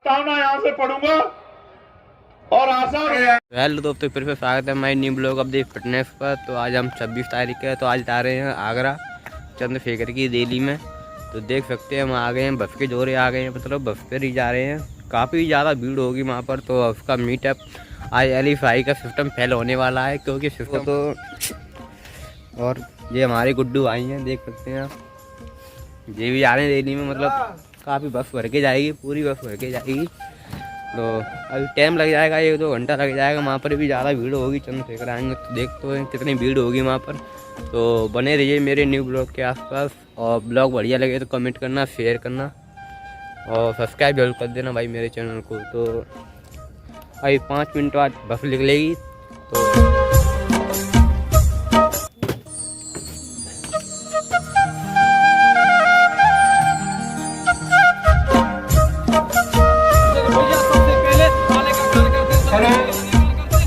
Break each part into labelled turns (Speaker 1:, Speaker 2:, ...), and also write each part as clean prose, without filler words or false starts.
Speaker 1: यहाँ से पढ़ूंगा और आशा
Speaker 2: हेलो दोस्तों, फिर से स्वागत है हमारे न्यू ब्लॉग अपडेट फिटनेस पर। तो आज हम 26 तारीख है, तो आज जा रहे हैं आगरा चंद्रशेखर की रैली में। तो देख सकते हैं हम आ गए हैं, बस के जोरे आ गए हैं, मतलब बस पर ही जा रहे हैं। काफ़ी ज़्यादा भीड़ होगी वहाँ पर। तो उसका मीटअप आज एलिफाई का सिस्टम फेल होने वाला है, क्योंकि सिस्टम तो और ये हमारे गुड्डू आई हैं, देख सकते हैं आप। ये भी आ रहे हैं रैली में, मतलब काफ़ी बस भर के जाएगी, पूरी बस भर के जाएगी। तो अभी टाइम लग जाएगा, 1-2 घंटा लग जाएगा। वहाँ पर भी ज़्यादा भीड़ होगी, चंद्रशेखर आएंगे तो देख तो कितनी भीड़ होगी वहाँ पर। तो बने रहिए मेरे न्यू ब्लॉग के आसपास, और ब्लॉग बढ़िया लगे तो कमेंट करना, शेयर करना और सब्सक्राइब जरूर कर देना भाई मेरे चैनल को। तो अभी 5 मिनट बाद बस निकलेगी। तो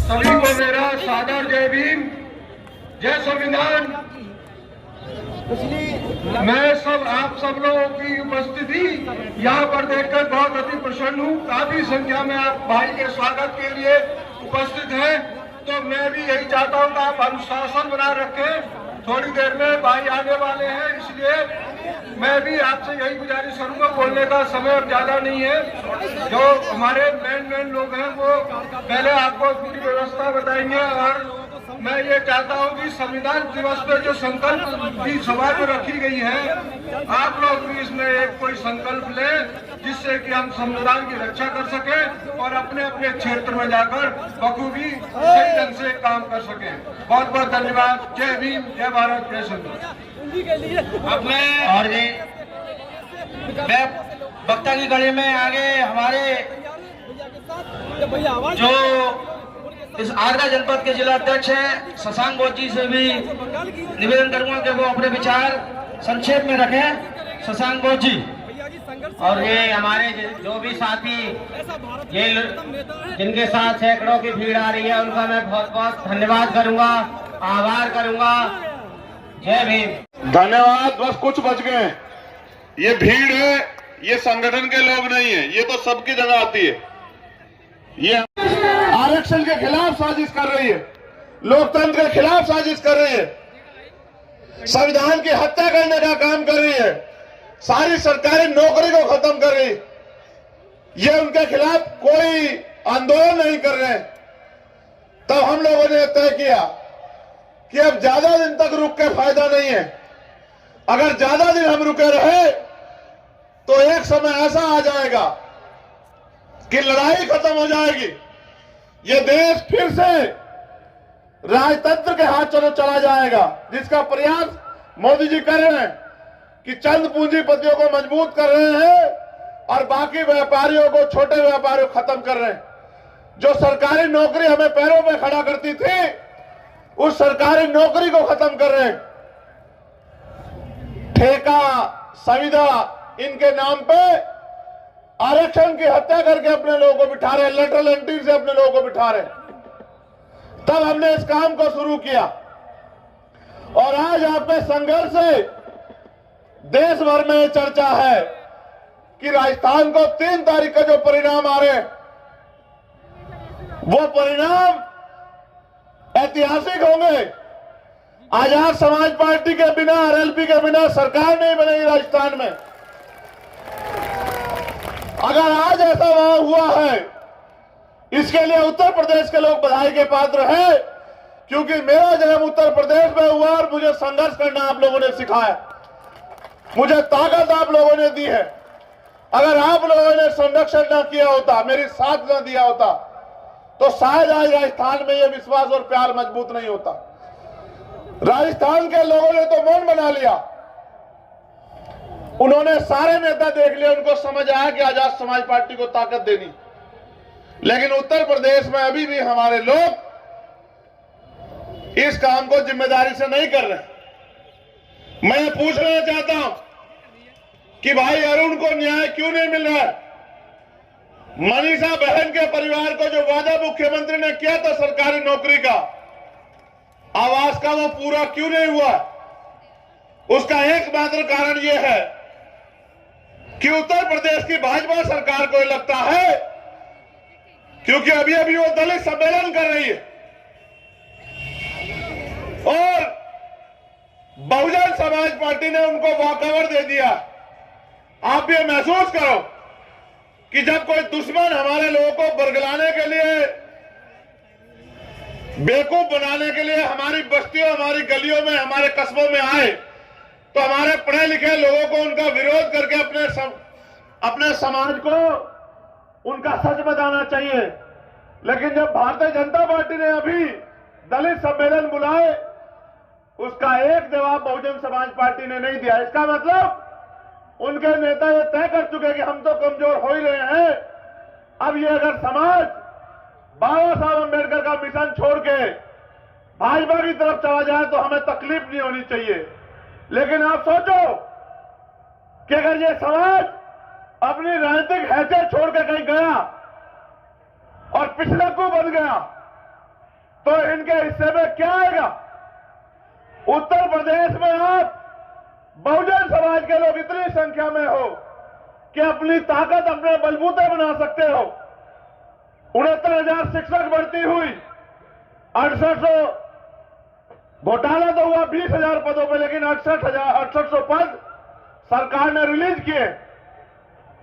Speaker 1: सभी को मेरा सादर जय भीम, जय संविधान। मैं आप सब लोगों की उपस्थिति यहाँ पर देखकर बहुत अति प्रसन्न हूँ। काफी संख्या में आप भाई के स्वागत के लिए उपस्थित हैं। तो मैं भी यही चाहता हूँ कि आप अनुशासन बनाए रखें। थोड़ी देर में भाई आने वाले हैं, इसलिए मैं भी आपसे यही गुजारिश करूंगा। बोलने का समय अब ज्यादा नहीं है। जो हमारे मेन लोग हैं वो पहले आपको पूरी व्यवस्था बताएंगे। और मैं ये चाहता हूँ कि संविधान दिवस पे जो संकल्प की सभा जो रखी गई है, आप लोग भी इसमें एक कोई संकल्प लें, जिससे कि हम संविधान की रक्षा कर सके और अपने अपने क्षेत्र में जाकर बखूबी सही ढंग से काम कर सके। बहुत बहुत धन्यवाद। जय भीम, जय भारत, जय संविधान।
Speaker 3: अब मैं वक्ता की कड़ी में आगे हमारे जो इस आगरा जनपद के जिला अध्यक्ष हैं शशांक बोस जी से भी निवेदन करूंगा कि वो अपने विचार संक्षेप में रखें। शशांक बोस जी,
Speaker 4: और ये हमारे जो भी साथी ये जिनके साथ सैकड़ों की भीड़ आ रही है, उनका मैं बहुत बहुत धन्यवाद करूंगा, आभार करूंगा। जय भीम।
Speaker 1: धन्यवाद। बस कुछ बच गए। ये भीड़ है, ये संगठन के लोग नहीं है, ये तो सबकी जगह आती है। ये आरक्षण के खिलाफ साजिश कर रही है, लोकतंत्र के खिलाफ साजिश कर रही है, संविधान की हत्या करने का काम कर रही है, सारी सरकारी नौकरी को खत्म कर रही। ये उनके खिलाफ कोई आंदोलन नहीं कर रहे। तब हम लोगों ने तय किया कि अब ज्यादा दिन तक रुक के फायदा नहीं है। अगर ज्यादा दिन हम रुके रहे तो एक समय ऐसा आ जाएगा कि लड़ाई खत्म हो जाएगी। ये देश फिर से राजतंत्र के हाथ चला जाएगा, जिसका प्रयास मोदी जी कर रहे हैं कि चंद पूंजीपतियों को मजबूत कर रहे हैं और बाकी व्यापारियों को, छोटे व्यापारियों को खत्म कर रहे हैं। जो सरकारी नौकरी हमें पैरों में खड़ा करती थी, उस सरकारी नौकरी को खत्म कर रहे हैं। ठेका, संविदा, इनके नाम पे आरक्षण की हत्या करके अपने लोगों को बिठा रहे, लेटरल एंट्री से अपने लोगों को बिठा रहे। तब हमने इस काम को शुरू किया और आज आपके संघर्ष से देश भर में चर्चा है कि राजस्थान को 3 तारीख का जो परिणाम आ रहे हैं, वो परिणाम ऐतिहासिक होंगे। आजाद समाज पार्टी के बिना, आरएलपी के बिना सरकार नहीं बनेगी राजस्थान में। अगर आज ऐसा वहां हुआ है, इसके लिए उत्तर प्रदेश के लोग बधाई के पात्र हैं, क्योंकि मेरा जन्म उत्तर प्रदेश में हुआ और मुझे संघर्ष करना आप लोगों ने सिखाया, मुझे ताकत आप लोगों ने दी है। अगर आप लोगों ने संरक्षण न किया होता, मेरी साथ न दिया होता, तो शायद आज राजस्थान में यह विश्वास और प्यार मजबूत नहीं होता। राजस्थान के लोगों ने तो मौन बना लिया, उन्होंने सारे नेता देख लिए, उनको समझ आया कि आजाद समाज पार्टी को ताकत देनी। लेकिन उत्तर प्रदेश में अभी भी हमारे लोग इस काम को जिम्मेदारी से नहीं कर रहे। मैं पूछना चाहता हूं कि भाई अरुण को न्याय क्यों नहीं मिल रहा है? मनीषा बहन के परिवार को जो वादा मुख्यमंत्री ने किया था सरकारी नौकरी का, आवास का, वो पूरा क्यों नहीं हुआ? उसका एकमात्र कारण यह है कि उत्तर प्रदेश की भाजपा सरकार को लगता है, क्योंकि अभी अभी वो दलित सम्मेलन कर रही है और बहुजन समाज पार्टी ने उनको वॉकओवर दे दिया। आप ये महसूस करो कि जब कोई दुश्मन हमारे लोगों को बरगलाने के लिए, बेवकूफ बनाने के लिए हमारी बस्तियों, हमारी गलियों में, हमारे कस्बों में आए, तो हमारे पढ़े लिखे लोगों को उनका विरोध करके अपने समाज को उनका सच बताना चाहिए। लेकिन जब भारतीय जनता पार्टी ने अभी दलित सम्मेलन बुलाए, उसका एक जवाब बहुजन समाज पार्टी ने नहीं दिया। इसका मतलब उनके नेता ये तय कर चुके कि हम तो कमजोर हो ही रहे हैं। अब ये अगर समाज बाबा साहब अम्बेडकर का मिशन छोड़ के भाजपा की तरफ चला जाए तो हमें तकलीफ नहीं होनी चाहिए। लेकिन आप सोचो कि अगर ये समाज अपनी राजनीतिक हैसियत छोड़ के कहीं गया और पिछड़कू बन गया तो इनके हिस्से में क्या आएगा? उत्तर प्रदेश में आप बहुजन समाज के लोग इतनी संख्या में हो कि अपनी ताकत अपने बलबूते बना सकते हो। 69,000 शिक्षक भर्ती हुई, 6800 घोटाला तो हुआ 20,000 पदों पे, लेकिन 6800 पद सरकार ने रिलीज किए।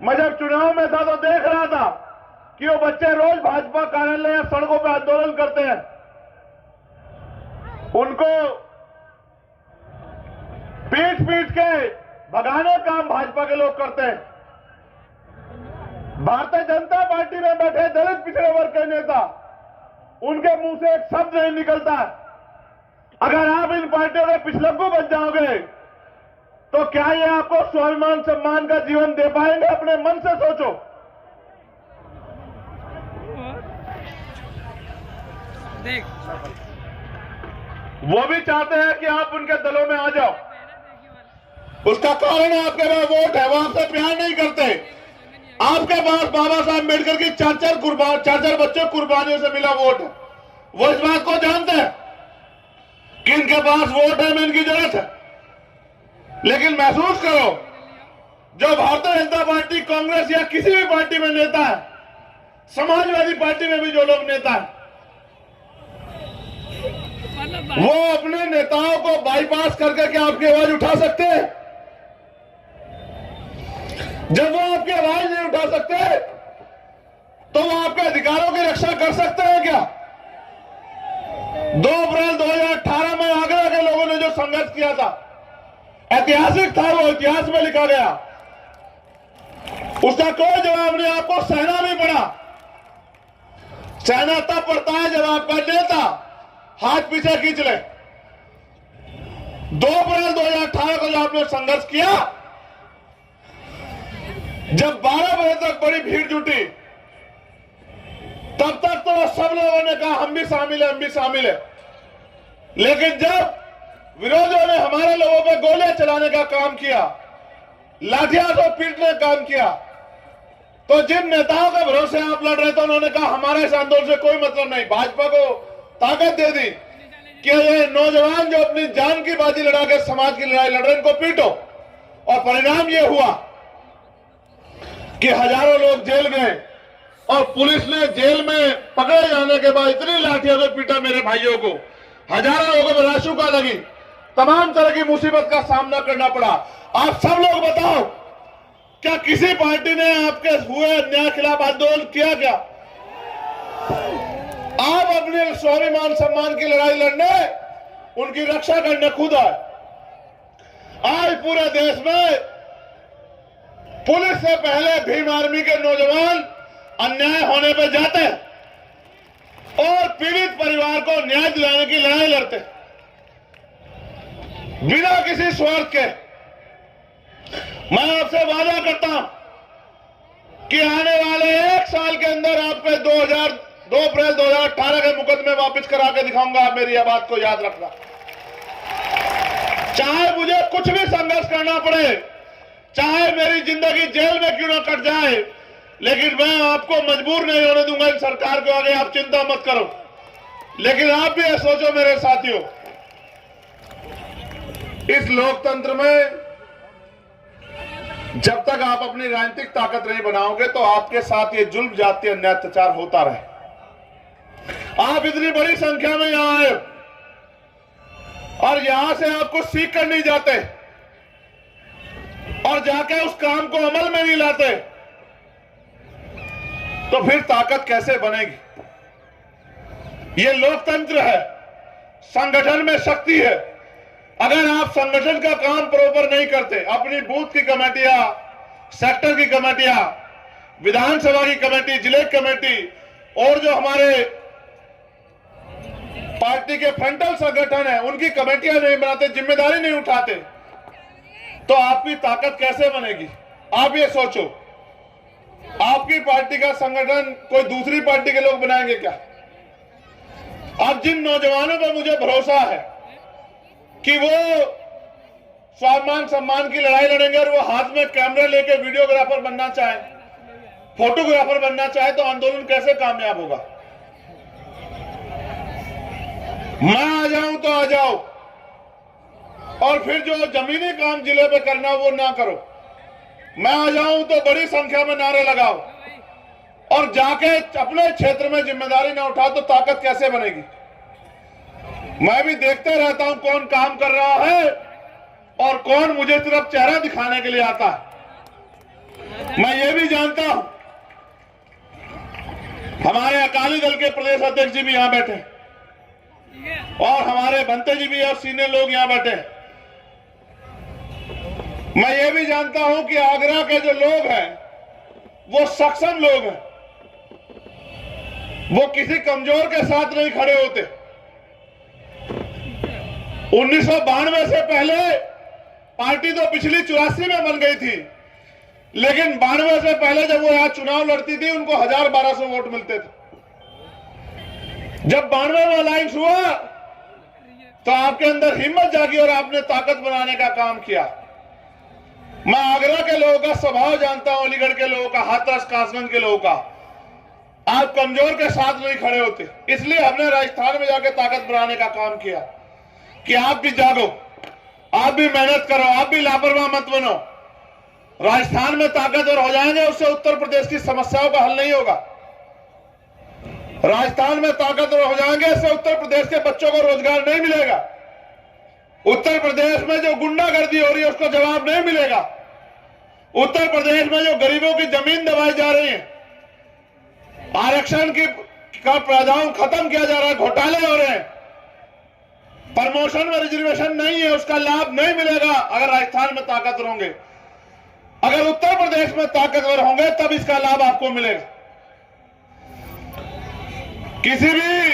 Speaker 1: मैं जब चुनाव में था तो देख रहा था कि वो बच्चे रोज भाजपा कार्यालय या सड़कों पर आंदोलन करते हैं। उनको पीट पीट के भगाने का काम भाजपा के लोग करते हैं। भारतीय जनता पार्टी में बैठे दलित पिछड़े वर्ग के नेता, उनके मुंह से एक शब्द नहीं निकलता। अगर आप इन पार्टियों के पिछलग्गू बन जाओगे तो क्या ये आपको स्वाभिमान सम्मान का जीवन दे पाएंगे? अपने मन से सोचो। वो भी चाहते हैं कि आप उनके दलों में आ जाओ। उसका कारण आपके पास वोट है, वो आपसे प्यार नहीं करते। आपके पास बाबा साहब अम्बेडकर की चार बच्चों कुर्बानियों से मिला वोट है। वो इस बात को जानते हैं कि इनके पास वोट है, में इनकी जरूरत है। लेकिन महसूस करो, जो भारतीय जनता पार्टी, कांग्रेस या किसी भी पार्टी में नेता है, समाजवादी पार्टी में भी जो लोग नेता है, वो अपने नेताओं को बाईपास करके क्या आपकी आवाज उठा सकते हैं? जब वो आपकी आवाज नहीं उठा सकते तो वो आपके अधिकारों की रक्षा कर सकते हैं क्या? 2 अप्रैल 2018 में आगरा के लोगों ने जो संघर्ष किया था, ऐतिहासिक था, वो इतिहास में लिखा गया। उसका कोई जवाब नहीं। आपको सहना भी पड़ा। सहना तब पड़ता है जब आपका नेता हाथ पीछे खींच ले। 2 अप्रैल 2018 को जो आपने संघर्ष किया, जब 12 बजे तक बड़ी भीड़ जुटी, तब तक तो सब लोगों ने कहा हम भी शामिल है, हम भी शामिल है। लेकिन जब विरोधियों ने हमारे लोगों पर गोलियां चलाने का काम किया, लाठियां से पीटने का काम किया, तो जिन नेताओं के भरोसे आप लड़ रहे थे उन्होंने कहा हमारे इस आंदोलन से कोई मतलब नहीं। भाजपा को ताकत दे दी कि ये नौजवान जो अपनी जान की बाजी लड़ा के समाज की लड़ाई लड़ रहे हैं, इनको पीटो। और परिणाम ये हुआ कि हजारों लोग जेल गए और पुलिस ने जेल में पकड़े जाने के बाद इतनी लाठियों से पीटा मेरे भाइयों को, हजारों लोगों को राशुका लगी, तमाम तरह की मुसीबत का सामना करना पड़ा। आप सब लोग बताओ, क्या किसी पार्टी ने आपके हुए अन्याय खिलाफ आंदोलन किया क्या? आप अपने स्वाभिमान सम्मान की लड़ाई लड़ने, उनकी रक्षा करने खुद आए। आज पूरे देश में पुलिस से पहले भीम आर्मी के नौजवान अन्याय होने पर जाते और पीड़ित परिवार को न्याय दिलाने की लड़ाई लड़ते बिना किसी स्वार्थ के। मैं आपसे वादा करता हूं कि आने वाले 1 साल के अंदर आपके 2 अप्रैल 2018 के मुकदमे वापस करा के दिखाऊंगा। आप मेरी यह बात को याद रखना। चाहे मुझे कुछ भी संघर्ष करना पड़े, चाहे मेरी जिंदगी जेल में क्यों ना कट जाए, लेकिन मैं आपको मजबूर नहीं होने दूंगा इन सरकार को आगे। आप चिंता मत करो। लेकिन आप भी सोचो मेरे साथियों, इस लोकतंत्र में जब तक आप अपनी राजनीतिक ताकत नहीं बनाओगे तो आपके साथ ये जुल्म जातीय अन्याय अत्याचार होता रहे। आप इतनी बड़ी संख्या में यहां आए और यहां से आप कुछ सीख कर नहीं जाते और जाके उस काम को अमल में नहीं लाते, तो फिर ताकत कैसे बनेगी? ये लोकतंत्र है, संगठन में शक्ति है। अगर आप संगठन का काम प्रॉपर नहीं करते, अपनी बूथ की कमेटियां, सेक्टर की कमेटियां, विधानसभा की कमेटी, जिले की कमेटी और जो हमारे पार्टी के फ्रंटल संगठन है उनकी कमेटियां नहीं बनाते, जिम्मेदारी नहीं उठाते, तो आपकी ताकत कैसे बनेगी? आप ये सोचो, आपकी पार्टी का संगठन कोई दूसरी पार्टी के लोग बनाएंगे क्या? अब जिन नौजवानों पर मुझे भरोसा है कि वो स्वाभिमान सम्मान की लड़ाई लड़ेंगे और वो हाथ में कैमरा लेके वीडियोग्राफर बनना चाहे, फोटोग्राफर बनना चाहे, तो आंदोलन कैसे कामयाब होगा? मैं आ जाऊं तो आ जाओ और फिर जो जमीनी काम जिले पे करना वो ना करो। मैं आ जाऊं तो बड़ी संख्या में नारे लगाओ और जाके अपने क्षेत्र में जिम्मेदारी ना उठाओ, तो ताकत कैसे बनेगी? मैं भी देखते रहता हूं कौन काम कर रहा है और कौन मुझे सिर्फ चेहरा दिखाने के लिए आता है। मैं ये भी जानता हूं, हमारे अकाली दल के प्रदेश अध्यक्ष जी भी यहां बैठे और हमारे बंते जी भी और सीनियर लोग यहां बैठे। मैं ये भी जानता हूं कि आगरा के जो लोग हैं वो सक्षम लोग हैं, वो किसी कमजोर के साथ नहीं खड़े होते। 1992 से पहले पार्टी तो पिछली 84 में बन गई थी, लेकिन 92 से पहले जब वो यहां चुनाव लड़ती थी उनको 1000-1200 वोट मिलते थे। जब 92 में अलायंस हुआ तो आपके अंदर हिम्मत जागी और आपने ताकत बनाने का काम किया। मैं आगरा के लोगों का स्वभाव जानता हूं, अलीगढ़ के लोगों का, हाथरस कासगंज के लोगों का। आप कमजोर के साथ नहीं खड़े होते, इसलिए हमने राजस्थान में जाके ताकत बनाने का काम किया कि आप भी जागो, आप भी मेहनत करो, आप भी लापरवाह मत बनो। राजस्थान में ताकतवर हो जाएंगे, उससे उत्तर प्रदेश की समस्याओं का हल नहीं होगा। राजस्थान में ताकतवर हो जाएंगे, इससे उत्तर प्रदेश के बच्चों को रोजगार नहीं मिलेगा। उत्तर प्रदेश में जो गुंडागर्दी हो रही है उसको जवाब नहीं मिलेगा। उत्तर प्रदेश में जो गरीबों की जमीन दबाई जा रही है, आरक्षण का प्रावधान खत्म किया जा रहा है, घोटाले हो रहे हैं, प्रमोशन में रिजर्वेशन नहीं है, उसका लाभ नहीं मिलेगा अगर राजस्थान में ताकतवर होंगे। अगर उत्तर प्रदेश में ताकतवर होंगे तब इसका लाभ आपको मिलेगा। किसी भी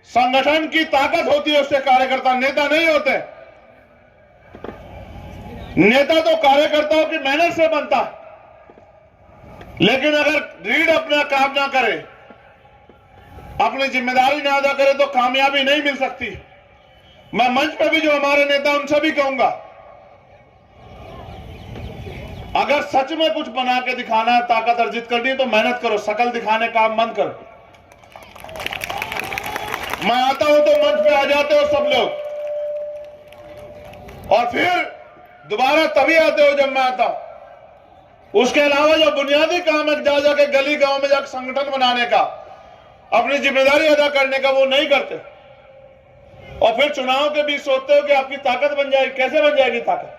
Speaker 1: संगठन की ताकत होती है उससे कार्यकर्ता, नेता नहीं होते। नेता तो कार्यकर्ताओं की मेहनत से बनता है, लेकिन अगर रीढ़ अपना काम ना करे, अपनी जिम्मेदारी ना अदा करे तो कामयाबी नहीं मिल सकती। मैं मंच पर भी जो हमारे नेता उनसे भी कहूंगा, अगर सच में कुछ बना के दिखाना है, ताकत अर्जित करनी है तो मेहनत करो, शकल दिखाने का काम बंद करो। मैं आता हूं तो मंच पे आ जाते हो सब लोग और फिर दोबारा तभी आते हो जब मैं आता हूं। उसके अलावा जो बुनियादी काम है, जा जाके गली गांव में जाकर संगठन बनाने का, अपनी जिम्मेदारी अदा करने का, वो नहीं करते। और फिर चुनाव के बीच सोचते हो कि आपकी ताकत बन जाएगी। कैसे बन जाएगी ताकत?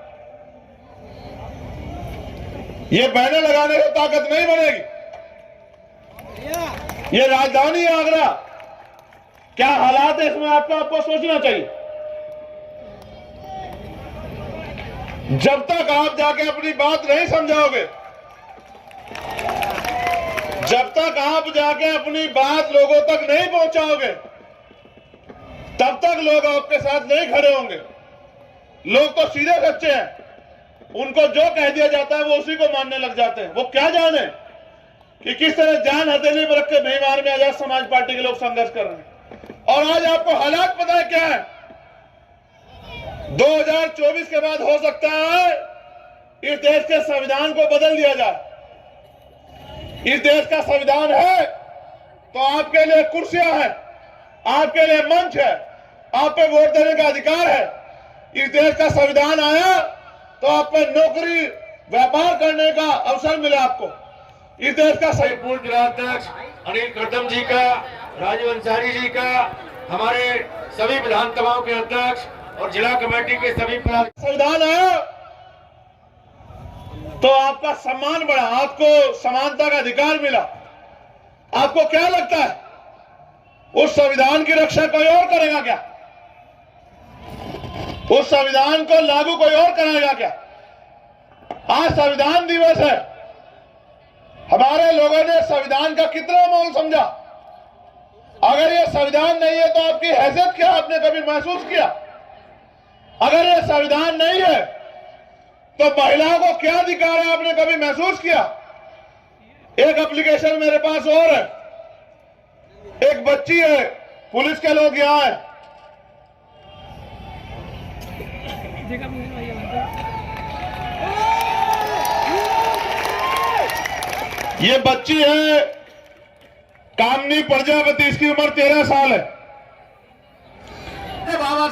Speaker 1: ये बैनर लगाने से ताकत नहीं बनेगी। ये राजधानी है आगरा, क्या हालात है इसमें आपको सोचना चाहिए। जब तक आप जाके अपनी बात नहीं समझाओगे, जब तक आप जाके अपनी बात लोगों तक नहीं पहुंचाओगे, तब तक लोग आपके साथ नहीं खड़े होंगे। लोग तो सीधे सच्चे हैं, उनको जो कह दिया जाता है वो उसी को मानने लग जाते हैं। वो क्या जाने कि किस तरह जान हथेली पर रख के भीमार में आजाद समाज पार्टी के लोग संघर्ष कर रहे हैं। और आज आपको हालात पता है क्या है? 2024 के बाद हो सकता है इस देश के संविधान को बदल दिया जाए। इस देश का संविधान है तो आपके लिए कुर्सियां हैं, आपके लिए मंच है, आप पे वोट देने का अधिकार है। इस देश का संविधान आया तो आप पे नौकरी व्यापार करने का अवसर मिला आपको। इस देश का सही
Speaker 5: पूर्व जिलाध्यक्ष अनिल करदम जी का, राजू अंसारी जी का, हमारे सभी विधानसभाओं के अध्यक्ष और जिला कमेटी के सभी
Speaker 1: संविधान है तो आपका सम्मान बढ़ा, आपको समानता का अधिकार मिला। आपको क्या लगता है उस संविधान की रक्षा कोई और करेगा क्या? उस संविधान को लागू कोई और कराएगा क्या? आज संविधान दिवस है, हमारे लोगों ने संविधान का कितना मोल समझा। अगर ये संविधान नहीं है तो आपकी हैसियत क्या आपने कभी महसूस किया? अगर ये संविधान नहीं है तो महिलाओं को क्या अधिकार है आपने कभी महसूस किया? एक एप्लीकेशन मेरे पास और है, एक बच्ची है, पुलिस के लोग यहां है, ये बच्ची है कामनी प्रजापति, इसकी उम्र 13 साल है।